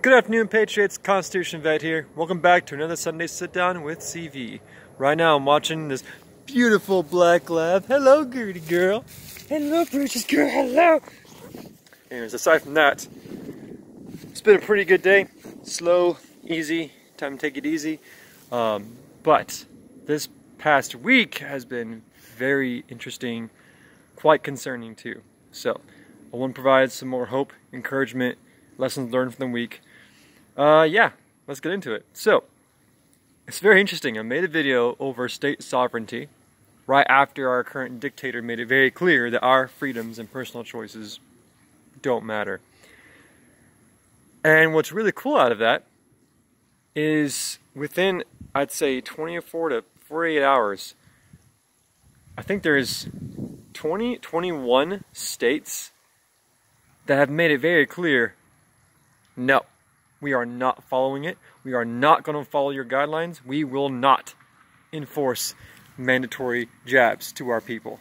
Good afternoon, Patriots. Constitution Vet here. Welcome back to another Sunday Sit-Down with CV. Right now I'm watching this beautiful black lab. Hello, Gertie girl. Hello, precious girl. Hello. Anyways, aside from that, it's been a pretty good day. Slow, easy, time to take it easy. But this past week has been very interesting, quite concerning too. So I want to provide some more hope, encouragement, lessons learned from the week. Yeah, let's get into it. So, it's very interesting. I made a video over state sovereignty right after our current dictator made it very clear that our freedoms and personal choices don't matter. And what's really cool out of that is within, I'd say, 24 to 48 hours, I think there's 21 states that have made it very clear, no, we are not following it. We are not going to follow your guidelines. We will not enforce mandatory jabs to our people.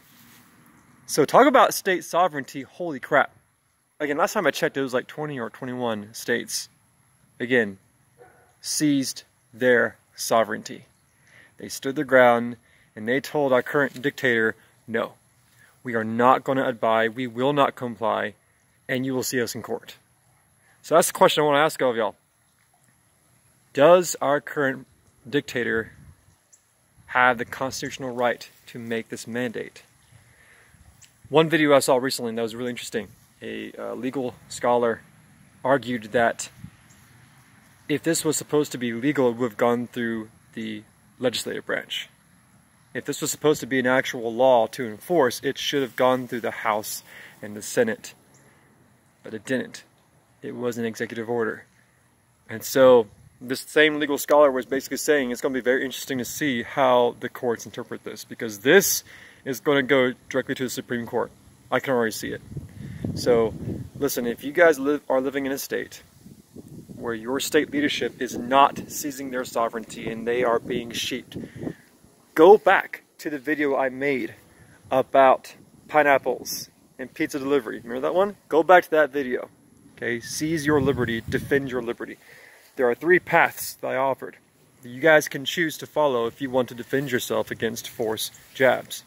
So talk about state sovereignty, holy crap. Again, last time I checked, it was like 20 or 21 states, again, seized their sovereignty. They stood their ground and they told our current dictator, no, we are not going to abide, we will not comply, and you will see us in court. So that's the question I want to ask all of y'all. Does our current dictator have the constitutional right to make this mandate? One video I saw recently that was really interesting. A legal scholar argued that if this was supposed to be legal, it would have gone through the legislative branch. If this was supposed to be an actual law to enforce, it should have gone through the House and the Senate. But it didn't. It was an executive order. And so this same legal scholar was basically saying it's going to be very interesting to see how the courts interpret this, because this is going to go directly to the Supreme Court. I can already see it. So listen, if you guys are living in a state where your state leadership is not seizing their sovereignty and they are being sheeped, go back to the video I made about pineapples and pizza delivery. Remember that one? Go back to that video. Okay, seize your liberty, defend your liberty. There are 3 paths that I offered that you guys can choose to follow if you want to defend yourself against force jabs.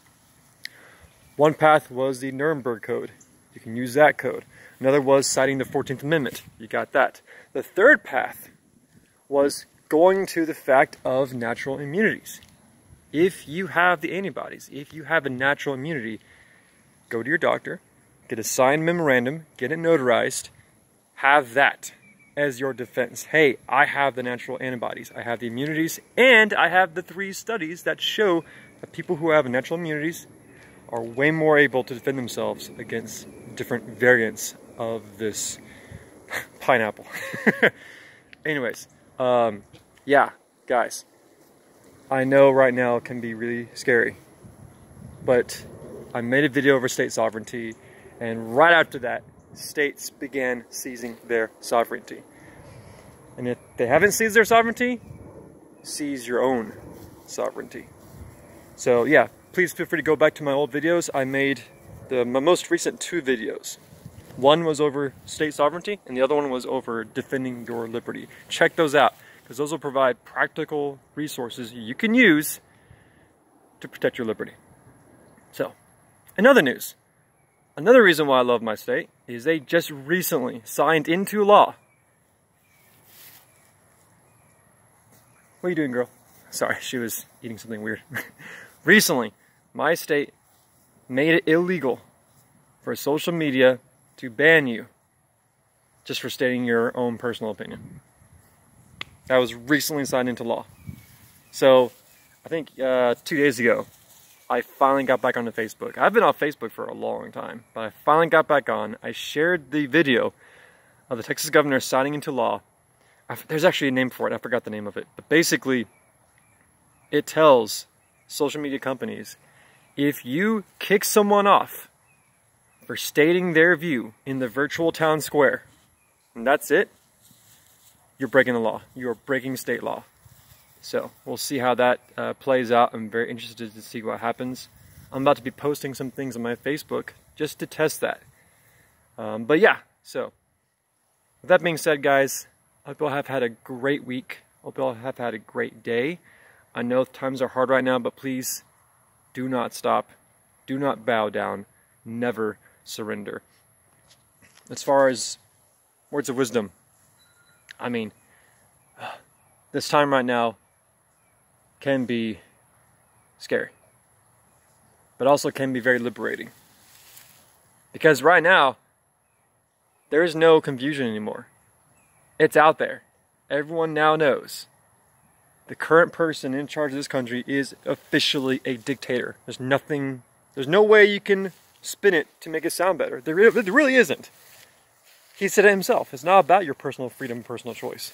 One path was the Nuremberg Code. You can use that code. Another was citing the 14th Amendment. You got that. The third path was going to the fact of natural immunities. If you have the antibodies, if you have a natural immunity, go to your doctor, get a signed memorandum, get it notarized, have that as your defense. Hey, I have the natural antibodies, I have the immunities, and I have the 3 studies that show that people who have natural immunities are way more able to defend themselves against different variants of this pineapple. Anyways, yeah, guys, I know right now it can be really scary, but I made a video over state sovereignty, and right after that, states began seizing their sovereignty. And if they haven't seized their sovereignty, seize your own sovereignty. So yeah, please feel free to go back to my old videos. I made my most recent 2 videos. One was over state sovereignty, and the other one was over defending your liberty. Check those out, because those will provide practical resources you can use to protect your liberty. So, in other news, another reason why I love my state is they just recently signed into law. What are you doing, girl? Sorry, she was eating something weird. Recently, my state made it illegal for social media to ban you just for stating your own personal opinion. That was recently signed into law. So, I think 2 days ago, I finally got back onto Facebook. I've been on Facebook for a long time, but I finally got back on. I shared the video of the Texas governor signing into law. There's actually a name for it. I forgot the name of it. But basically, it tells social media companies, if you kick someone off for stating their view in the virtual town square, and that's it, you're breaking the law. You're breaking state law. So we'll see how that plays out. I'm very interested to see what happens. I'm about to be posting some things on my Facebook just to test that. But yeah, so with that being said, guys, hope you all have had a great week. Hope you all have had a great day. I know times are hard right now, but please do not stop. Do not bow down. Never surrender. As far as words of wisdom, I mean, this time right now can be scary, but also can be very liberating. Because right now, there is no confusion anymore. It's out there. Everyone now knows. The current person in charge of this country is officially a dictator. There's no way you can spin it to make it sound better. There really isn't. He said it himself. It's not about your personal freedom, personal choice.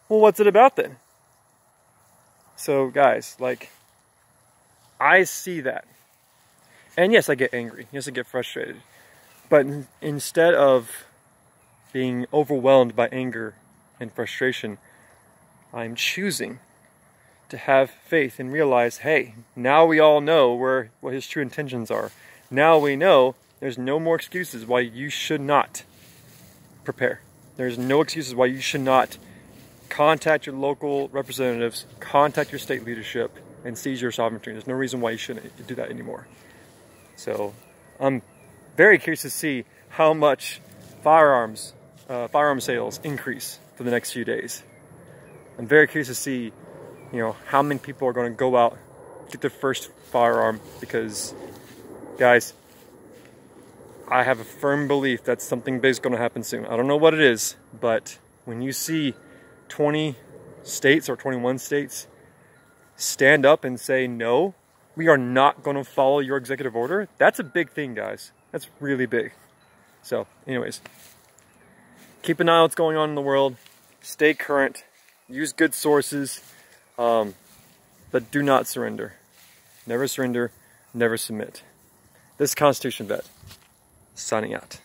Well, what's it about then? So guys, like, I see that. And yes, I get angry. Yes, I get frustrated. But instead of being overwhelmed by anger and frustration, I'm choosing to have faith and realize, hey, now we all know what his true intentions are. Now we know there's no more excuses why you should not prepare. There's no excuses why you should not contact your local representatives, contact your state leadership, and seize your sovereignty. There's no reason why you shouldn't do that anymore. So I'm very curious to see how much firearm sales increase for the next few days. I'm very curious to see, how many people are going to go out, get their first firearm, because, guys, I have a firm belief that something big is going to happen soon. I don't know what it is, but when you see 20 states or 21 states stand up and say, no, we are not going to follow your executive order, that's a big thing, guys. That's really big. So, anyways, keep an eye on what's going on in the world. Stay current. Use good sources. But do not surrender. Never surrender. Never submit. This Constitution vet, signing out.